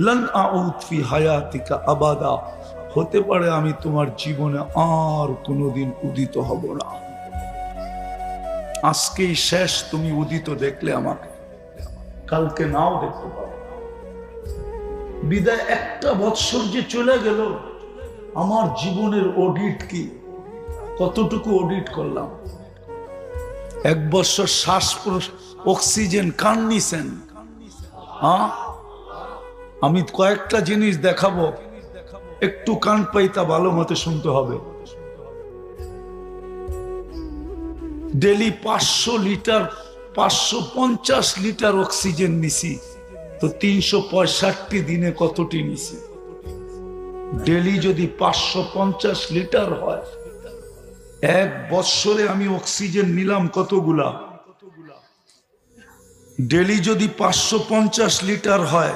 লান আউদ ফি হায়াতিকা আবাদা, হতে পারে আমি তোমার জীবনে আর কোনোদিন উদিত হব না। আজকেই শেষ, তুমি উদিত দেখলে আমাকে, কালকে নাও দেখতে পাবো। বিদায় একটা বৎসর যে চলে গেল, আমার জীবনের অডিট কি, কতটুকু অডিট করলাম? এক বছর শ্বাস অক্সিজেন কান নিছেন। আমি কয়েকটা জিনিস দেখাবো, একটু কান পাইতা ভালো মতো শুনতে হবে। ডেলি 500 লিটার 550 লিটার অক্সিজেন নিছি, তো 365 দিনে কতটি নিছি? ডেলি যদি 550 লিটার হয়, এক বৎসরে আমি অক্সিজেন নিলাম কতগুলা? ডেলি যদি 550 লিটার হয়,